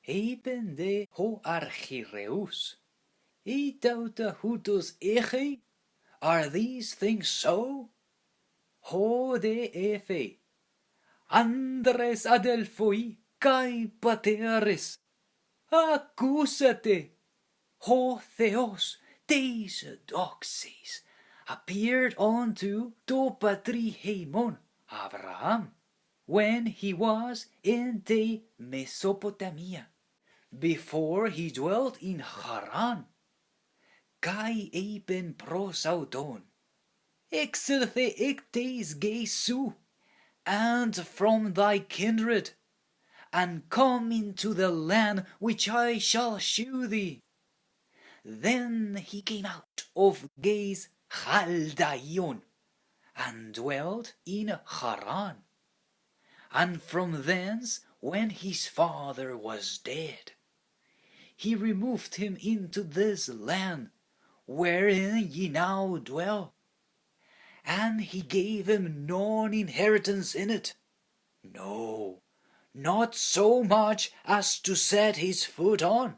Eben de ho archireus. Etauta hutus eche? Are these things so? Ho de efe. Andres adelphoi kai pateris. Accusate. Ho theos deis doxis appeared unto to patrihaemon Abraham when he was in the Mesopotamia, before he dwelt in Haran. Kai eben prosauton, exilthe ectes Gesu, and from thy kindred, and come into the land which I shall shew thee. Then he came out of Gez Chaldaion, and dwelt in Haran. And from thence, when his father was dead, he removed him into this land, wherein ye now dwell. And he gave him none inheritance in it, no, not so much as to set his foot on.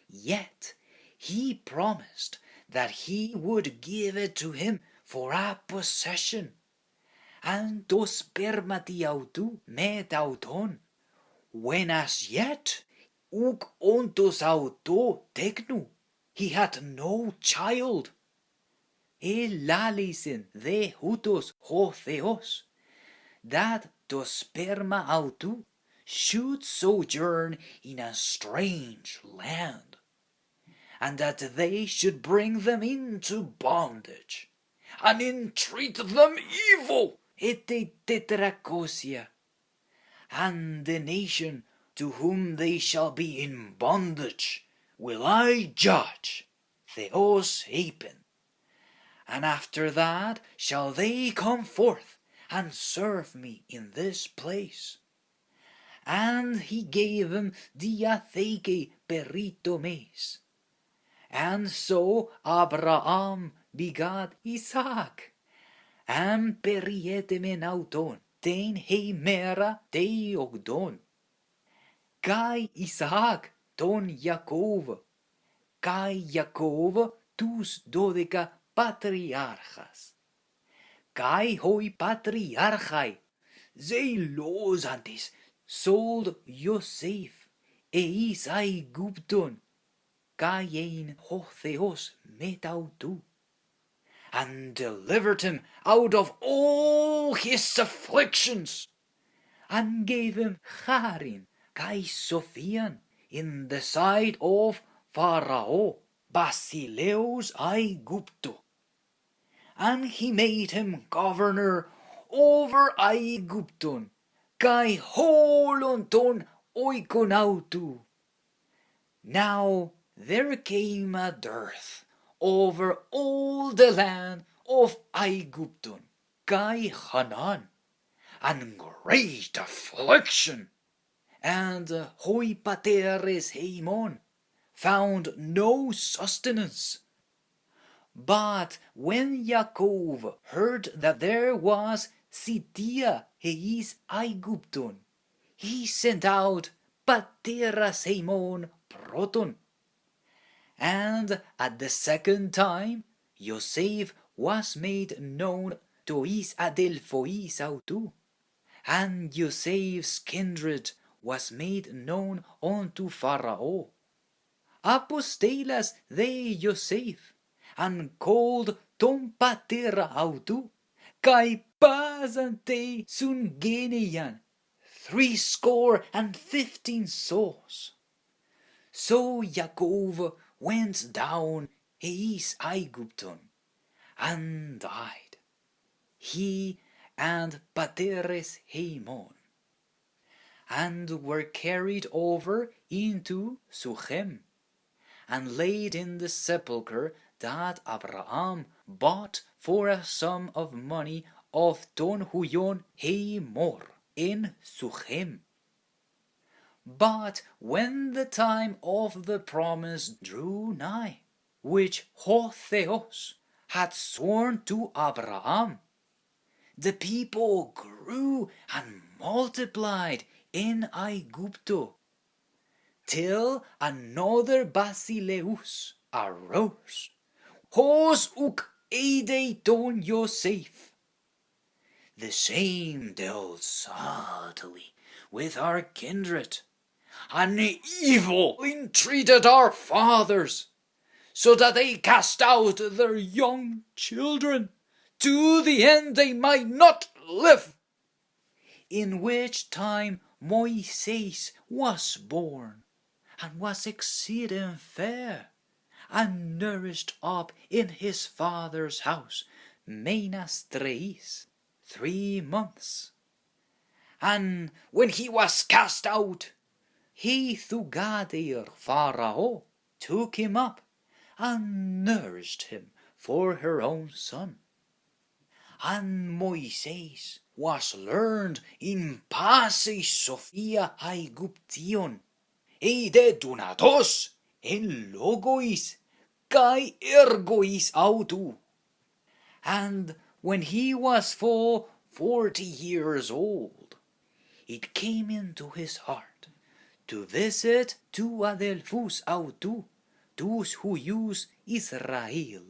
Yet he promised that he would give it to him for a possession. And to spermati autu met auton, when as yet uk ontos auto technu, he had no child. Elalisen de hutos ho theos, that to sperma autu should sojourn in a strange land, and that they should bring them into bondage, and entreat them evil, ete tetracosia, and the nation to whom they shall be in bondage will I judge, theos epen, and after that shall they come forth and serve me in this place. And he gave him diatheke peritomes. And so Abraham begat Isaac, and perietemen auton, ten heimera teogdon. Kai Isaac ton Jacob, kai Jacob tus dodeca patriarchas. Kai hoi patriarchai, zelosantes, sold Joseph, eis Aigupton, kai ein hotheos metautu, and delivered him out of all his afflictions, and gave him Harin, kai Sophian, in the sight of Pharaoh, Basileus Aigupto. And he made him governor over Aigupton, kai holonton oikonautu. Now there came a dearth over all the land of Aigupton, kai Hanan, and great affliction, and hoi pateres heimon found no sustenance. But when Jacob heard that there was Sitia heis Aigupton, he sent out pateras heimon proton. And at the second time Joseph was made known to his adelphois autu, and Joseph's kindred was made known unto Pharaoh. Apostelas de Joseph, and called ton patera autu, kai pasante sun genean, 75 souls. So Jacob went down eis Aigupton, and died, he and pateres heimon, and were carried over into Suchem, and laid in the sepulchre that Abraham bought for a sum of money of ton huyon heimor in Suchem. But when the time of the promise drew nigh, which Hotheos had sworn to Abraham, the people grew and multiplied in Aigupto, till another Basileus arose, hos uk eide Don Joseph. The same dealt sadly with our kindred, and evil entreated our fathers, so that they cast out their young children, to the end they might not live. In which time Moises was born, and was exceeding fair, and nourished up in his father's house menas 3 months. And when he was cast out, he Thugadir Pharaoh took him up, and nourished him for her own son. And Moises was learned in pasis Sophia Aegyption, eide dunatos en logois kai ergois autu. And when he was full 40 years old, it came into his heart to visit two adelphus autu, those who use Israel.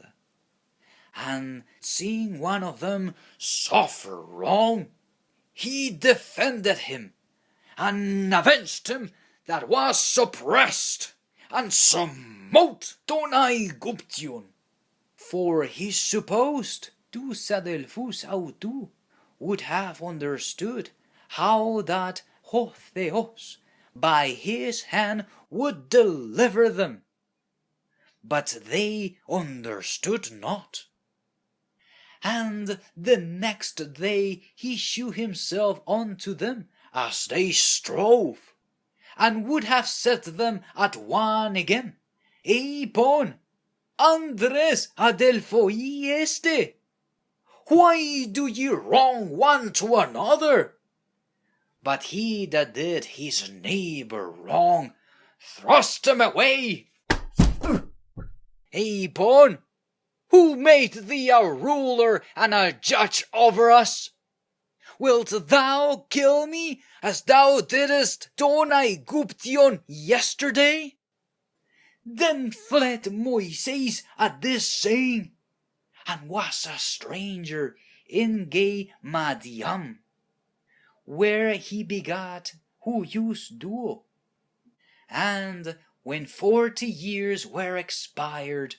And seeing one of them suffer wrong, he defended him, and avenged him that was suppressed, and smote Donai Guption. For he supposed those adelphus autu would have understood how that Hotheos by his hand would deliver them, but they understood not. And the next day he shew himself unto them as they strove, and would have set them at one again. Epon, Andres adelphoi este, why do ye wrong one to another? But he that did his neighbor wrong thrust him away. Epon, who made thee a ruler and a judge over us? Wilt thou kill me as thou didst Donai Guption yesterday? Then fled Moises at this saying, and was a stranger in gay Madiam, where he begat who used duo. And when 40 years were expired,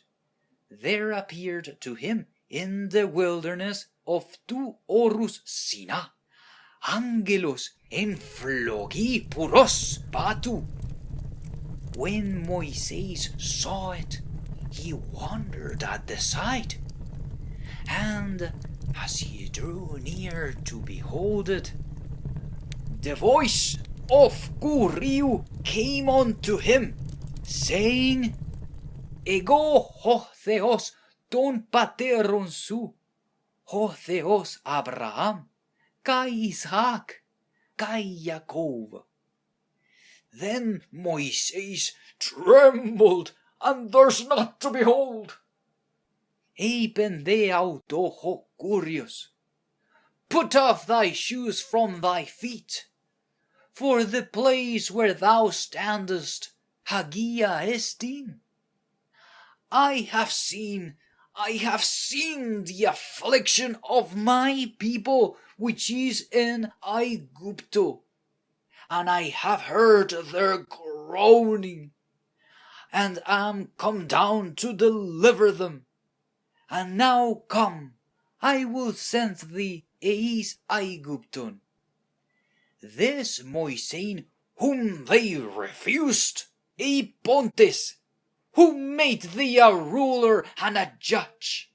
there appeared to him in the wilderness of Tu Orus Sina angelos en flogi puros patu. When Moises saw it, he wondered at the sight, and as he drew near to behold it, the voice of Kuriu came unto him, saying, Ego Hotheos ton pateron su, Hotheos Abraham, kai Isaac, kai Jacob. Then Moises trembled, and durst not to behold. Epende auto ho curious, put off thy shoes from thy feet, for the place where thou standest, Hagia estin. I have seen the affliction of my people which is in Aegypto, and I have heard their groaning, and am come down to deliver them. And now come, I will send thee eis Aegypton. This Moises whom they refused, Pontes, who made thee a ruler and a judge.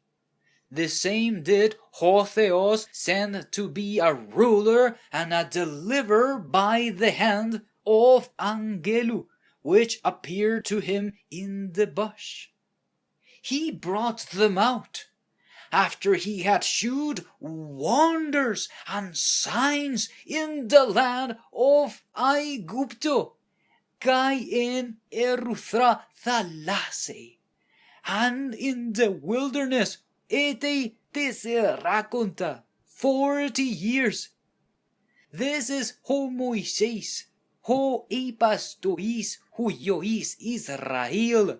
The same did Hotheos send to be a ruler and a deliverer by the hand of Angelu, which appeared to him in the bush. He brought them out, after he had shewed wonders and signs in the land of Aegypto, kai in Eruthra Thalase, and in the wilderness ete Teseraconta 40 years. This is Moises, ho epastois huiois Israel,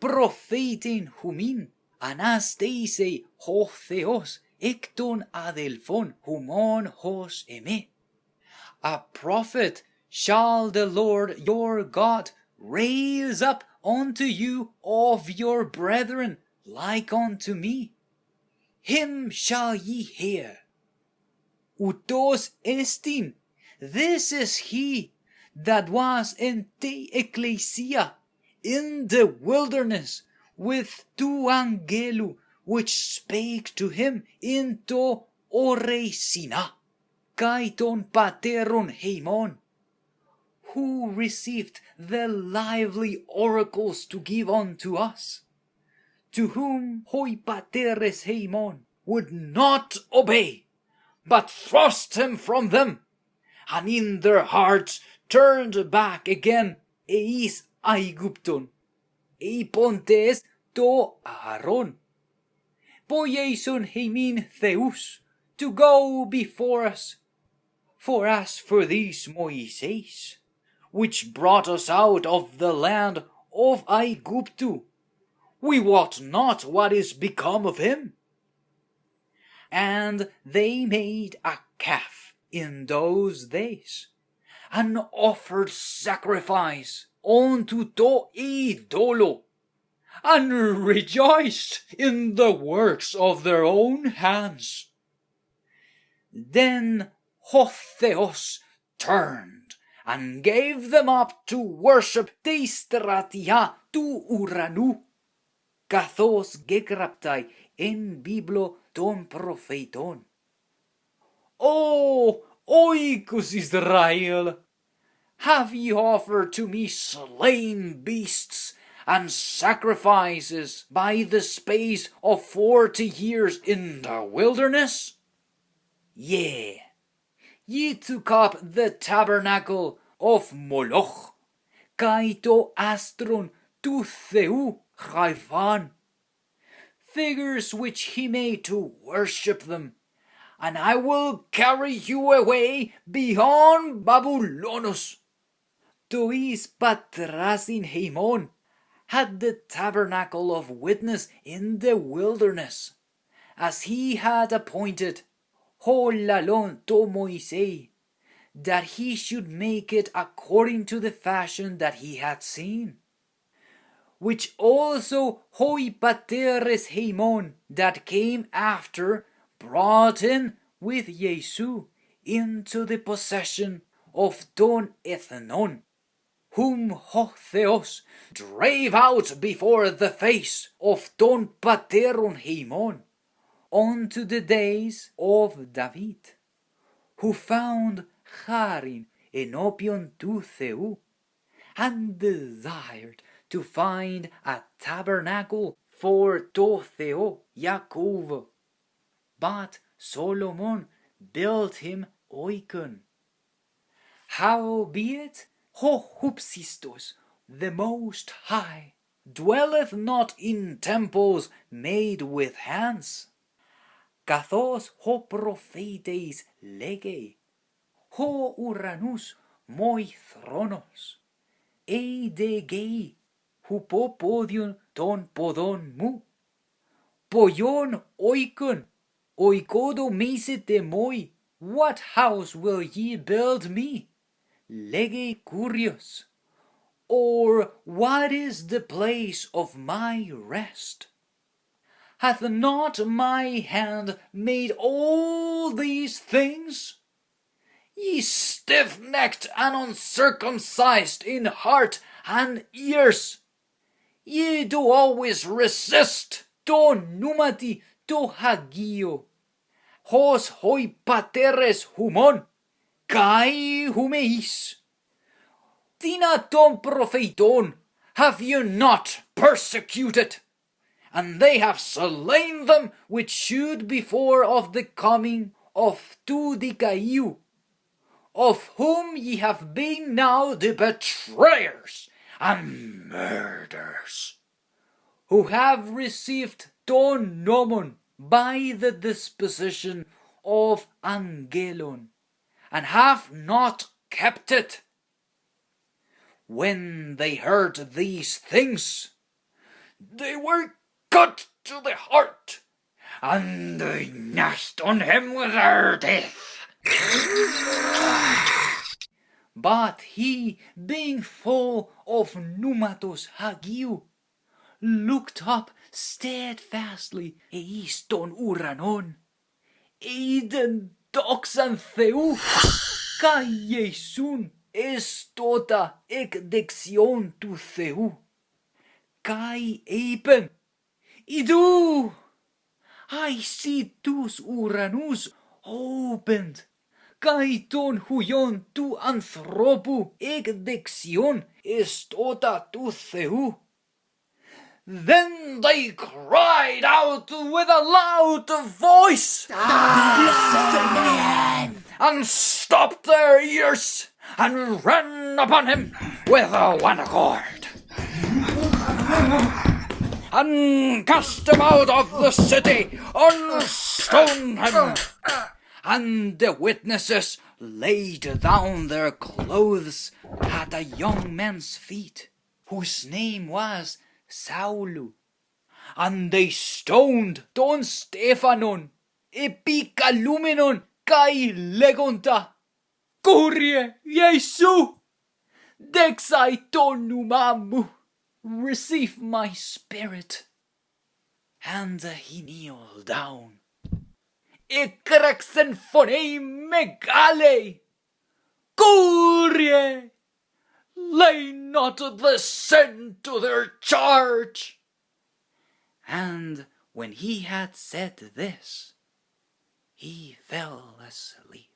prophetin humin, anastaise ho theos, ekton adelphon humon hos eme. A prophet shall the Lord your God raise up unto you of your brethren, like unto me. Him shall ye hear. Utos estin, this is he that was in the ecclesia, in the wilderness, with tu angelu, which spake to him in to oresina, kaiton pateron heimon, who received the lively oracles to give unto us, to whom hoi pateres heimon would not obey, but thrust him from them, and in their hearts turned back again eis Aigupton, pontes to Aaron, poieson heimin Theus, to go before us. For as for these Moises, which brought us out of the land of Aiguptu, we wot not what is become of him. And they made a calf in those days, and offered sacrifice unto to idolo, and rejoiced in the works of their own hands. Then Hotheos turned and gave them up to worship Teistratia tu Uranu, kathos gekraptai en biblo ton propheton. O oikos Israel, have ye offered to me slain beasts and sacrifices by the space of 40 years in the wilderness? Yea, ye took up the tabernacle of Moloch, kaito astron tu Theu Chaivan, figures which he made to worship them, and I will carry you away beyond Babylonos. Tois patrasin heimon had the tabernacle of witness in the wilderness, as he had appointed, holalon to Moise, that he should make it according to the fashion that he had seen. Which also hoi pateres heimon that came after brought in with Jesu into the possession of Don Ethnon, whom Hotheos drave out before the face of Don Pateron Heimon unto the days of David, who found Charin enopion tu Theu, and desired to find a tabernacle for to Theo Yaakov. But Solomon built him oikon. Howbeit, Hohupsistos, the Most High, dwelleth not in temples made with hands. Kathos ho prophetes lege, ho uranus moi thronos, eidegei, hupopodion ton podon mu, poion oikon, oikodo mesete moi, what house will ye build me? Lege curious, or what is the place of my rest? Hath not my hand made all these things? Ye stiff-necked and uncircumcised in heart and ears, ye do always resist to numati to hagio, hos hoi pateres humon, kai humeis. Tina ton propheton have you not persecuted, and they have slain them which should before of the coming of Tudicaiu, of whom ye have been now the betrayers and murderers, who have received ton nomon by the disposition of Angelon, and have not kept it, When they heard these things, they were cut to the heart, and they gnashed on him with their teeth. But he, being full of pneumatos hagiu, looked up steadfastly eiston uranon, eiden doxan theu, ca Iesun estota ekdexion tu theu, kai eipen, idu, I see tus uranus opened, kai ton huion tu anthropu ekdexion estota tu theu. Then they cried out with a loud voice, and stopped their ears, and ran upon him with one accord, and cast him out of the city, and stoned him. And the witnesses laid down their clothes at a young man's feet, whose name was Saulu. And they stoned Don Stephanon, epikalumenon kai legonta. Kurie Jesu, dexai tonumamu, receive my spirit. And he kneeled down. Ekrexen phonei megale. Kurie, lay not the sin to their charge. And when he had said this, he fell asleep.